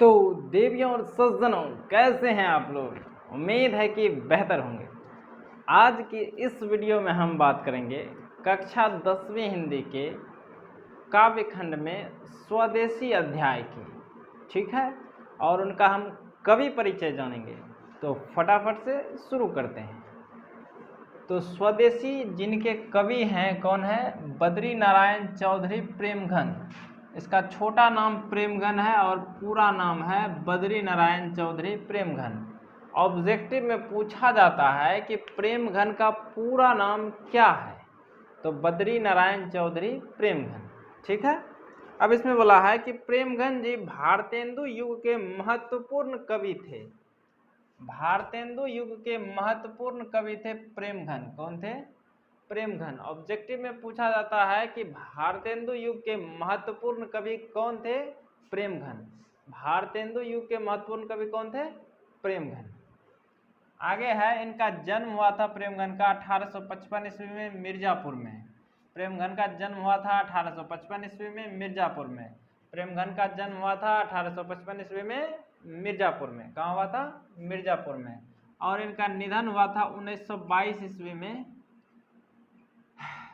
तो देवियों और सज्जनों, कैसे हैं आप लोग। उम्मीद है कि बेहतर होंगे। आज की इस वीडियो में हम बात करेंगे कक्षा 10वीं हिंदी के काव्य खंड में स्वदेशी अध्याय की, ठीक है, और उनका हम कवि परिचय जानेंगे। तो फटाफट से शुरू करते हैं। तो स्वदेशी जिनके कवि हैं कौन है? बद्री नारायण चौधरी प्रेमघन। इसका छोटा नाम प्रेमघन है और पूरा नाम है बद्री नारायण चौधरी प्रेमघन। ऑब्जेक्टिव में पूछा जाता है कि प्रेमघन का पूरा नाम क्या है, तो बद्री नारायण चौधरी प्रेमघन, ठीक है। अब इसमें बोला है कि प्रेमघन जी भारतेंदु युग के महत्वपूर्ण कवि थे। भारतेंदु युग के महत्वपूर्ण कवि थे प्रेमघन। कौन थे? प्रेमघन। ऑब्जेक्टिव में पूछा जाता है कि भारतेंदु युग के महत्वपूर्ण कवि कौन थे? प्रेमघन। भारतेंदु युग के महत्वपूर्ण कवि कौन थे? प्रेमघन। आगे है, इनका जन्म हुआ था प्रेमघन का 1855 ईस्वी में मिर्जापुर में। प्रेमघन का जन्म हुआ था 1855 ईस्वी में मिर्जापुर में। प्रेमघन का जन्म हुआ था 1855 ईस्वी में मिर्जापुर में। कहाँ हुआ था? मिर्जापुर में। और इनका निधन हुआ था 1922 ईस्वी में।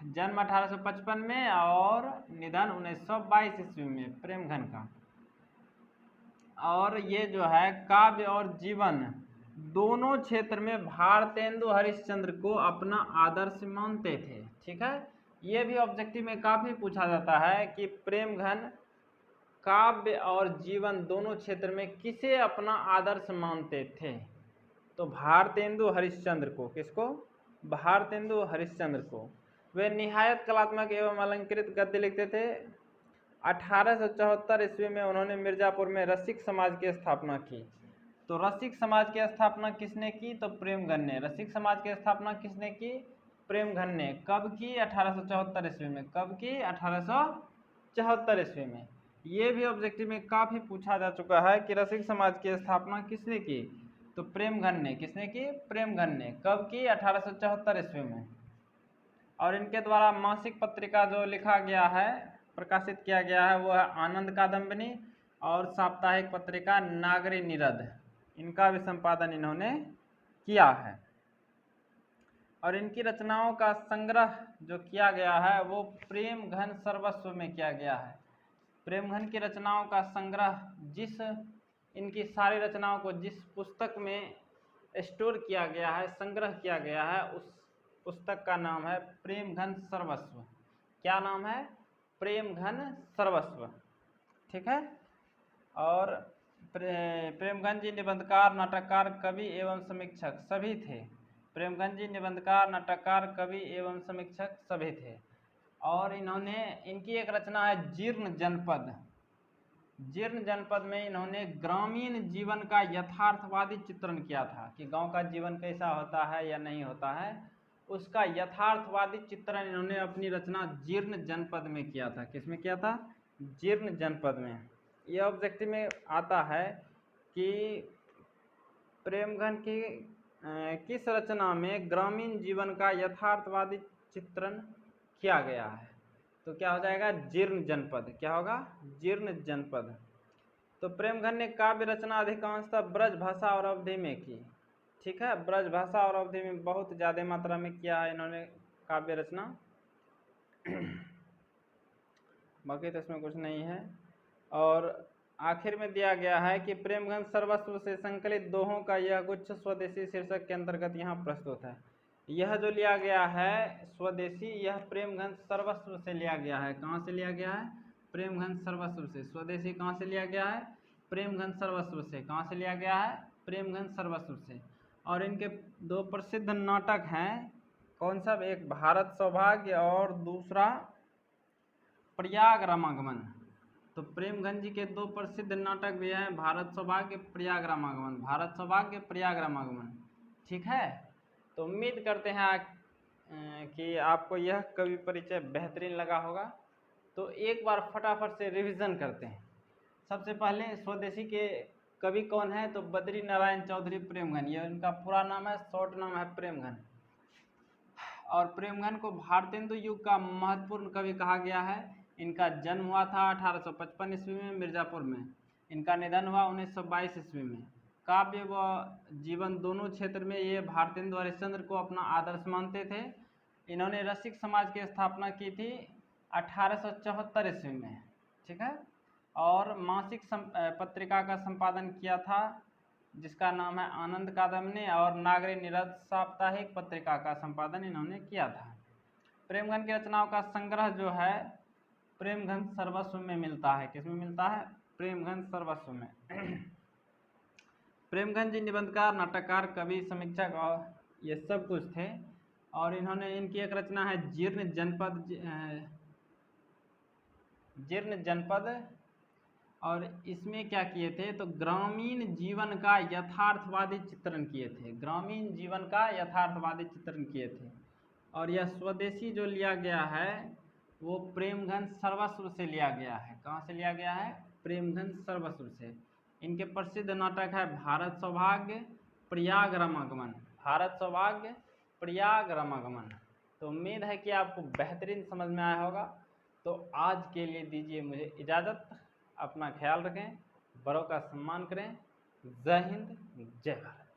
जन्म 1855 में और निधन 1922 ईस्वी में प्रेमघन का। और ये जो है काव्य और जीवन दोनों क्षेत्र में भारतेंदु हरिश्चंद्र को अपना आदर्श मानते थे, ठीक है। ये भी ऑब्जेक्टिव में काफी पूछा जाता है कि प्रेमघन काव्य और जीवन दोनों क्षेत्र में किसे अपना आदर्श मानते थे, तो भारतेंदु हरिश्चंद्र को। किसको? भारतेंदु हरिश्चंद्र को। वे निहायत कलात्मक एवं अलंकृत गद्य लिखते थे। 1874 ईस्वी में उन्होंने मिर्जापुर में रसिक समाज की स्थापना की। तो रसिक समाज की स्थापना किसने की? तो प्रेमघन ने। रसिक समाज की स्थापना किसने की? प्रेमघन ने। कब की? 1874 ईस्वी में। कब की? 1874 ईस्वी में। ये भी ऑब्जेक्टिव में काफी पूछा जा चुका है कि रसिक समाज की स्थापना किसने की, तो प्रेमघन ने। किसने की? प्रेमघन ने। कब की? 1874 ईस्वी में। और इनके द्वारा मासिक पत्रिका जो लिखा गया है, प्रकाशित किया गया है, वो है आनंद कादम्बिनी, और साप्ताहिक पत्रिका नागरी निरद, इनका भी संपादन इन्होंने किया है। और इनकी रचनाओं का संग्रह जो किया गया है वो प्रेमघन सर्वस्व में किया गया है। प्रेमघन की रचनाओं का संग्रह, जिस इनकी सारी रचनाओं को जिस पुस्तक में स्टोर किया गया है, संग्रह किया गया है, उस पुस्तक का नाम है प्रेमघन सर्वस्व। क्या नाम है? प्रेमघन सर्वस्व, ठीक है। और प्रेमघन जी निबंधकार, नाटककार, कवि एवं समीक्षक सभी थे। प्रेमघन जी निबंधकार, नाटककार, कवि एवं समीक्षक सभी थे। और इनकी एक रचना है जीर्ण जनपद। जीर्ण जनपद में इन्होंने ग्रामीण जीवन का यथार्थवादी चित्रण किया था कि गांव का जीवन कैसा होता है या नहीं होता है, उसका यथार्थवादी चित्रण इन्होंने अपनी रचना जीर्ण जनपद में किया था। किसमें किया था? जीर्ण जनपद में। यह ऑब्जेक्टिव में आता है कि प्रेमघन की किस रचना में ग्रामीण जीवन का यथार्थवादी चित्रण किया गया है, तो क्या हो जाएगा? जीर्ण जनपद। क्या होगा? जीर्ण जनपद। तो प्रेमघन ने काव्य रचना अधिकांशतः ब्रज भाषा और अवधि में की, ठीक है। ब्रज भाषा और अवधि में बहुत ज़्यादा मात्रा में किया है इन्होंने काव्य रचना। बाकी तो इसमें कुछ नहीं है। और आखिर में दिया गया है कि प्रेमघन सर्वस्व से संकलित दोहों का यह गुच्छ स्वदेशी शीर्षक के अंतर्गत यहाँ प्रस्तुत है। यह जो लिया गया है स्वदेशी, यह प्रेमघन सर्वस्व से लिया गया है। कहाँ से लिया गया है? प्रेमघन सर्वस्व से। स्वदेशी कहाँ से लिया गया है? प्रेमघन सर्वस्व से। कहाँ से लिया गया है? प्रेमघन सर्वस्व से। और इनके दो प्रसिद्ध नाटक हैं, कौन सा? एक भारत सौभाग्य और दूसरा प्रयाग रामागमन। तो प्रेमघन जी के दो प्रसिद्ध नाटक भी हैं, भारत सौभाग्य, प्रयाग रामागमन। भारत सौभाग्य, प्रयाग रामागमन, ठीक है। तो उम्मीद करते हैं कि आपको यह कवि परिचय बेहतरीन लगा होगा। तो एक बार फटाफट से रिवीजन करते हैं। सबसे पहले स्वदेशी के कवि कौन है? तो बद्री नारायण चौधरी प्रेमघन। यह उनका पूरा नाम है, शॉर्ट नाम है प्रेमघन। और प्रेमघन को भारतेंदु युग का महत्वपूर्ण कवि कहा गया है। इनका जन्म हुआ था 1855 ईस्वी में मिर्जापुर में। इनका निधन हुआ 1922 ईस्वी में। काव्य व जीवन दोनों क्षेत्र में ये भारतेंदु हरिश्चंद्र को अपना आदर्श मानते थे। इन्होंने रसिक समाज की स्थापना की थी 1874 ईस्वी में, ठीक है। और मासिक पत्रिका का संपादन किया था जिसका नाम है आनंद कादम ने, और नागरी निरद साप्ताहिक पत्रिका का संपादन इन्होंने किया था। प्रेमगन की रचनाओं का संग्रह जो है प्रेमघन सर्वस्व में मिलता है। किसमें मिलता है? प्रेमघन सर्वस्व में। प्रेमघन जी निबंधकार, नाटककार, कवि, समीक्षक और ये सब कुछ थे। और इन्होंने इनकी एक रचना है जीर्ण जनपद, और इसमें क्या किए थे तो ग्रामीण जीवन का यथार्थवादी चित्रण किए थे। ग्रामीण जीवन का यथार्थवादी चित्रण किए थे। और यह स्वदेशी जो लिया गया है वो प्रेमघन सर्वस्व से लिया गया है। कहाँ से लिया गया है? प्रेमघन सर्वस्व से। इनके प्रसिद्ध नाटक है भारत सौभाग्य, प्रयाग रमागमन। भारत सौभाग्य, प्रयाग रमागमन। तो उम्मीद है कि आपको बेहतरीन समझ में आया होगा। तो आज के लिए दीजिए मुझे इजाज़त। अपना ख्याल रखें, बड़ों का सम्मान करें। जय हिंद, जय भारत।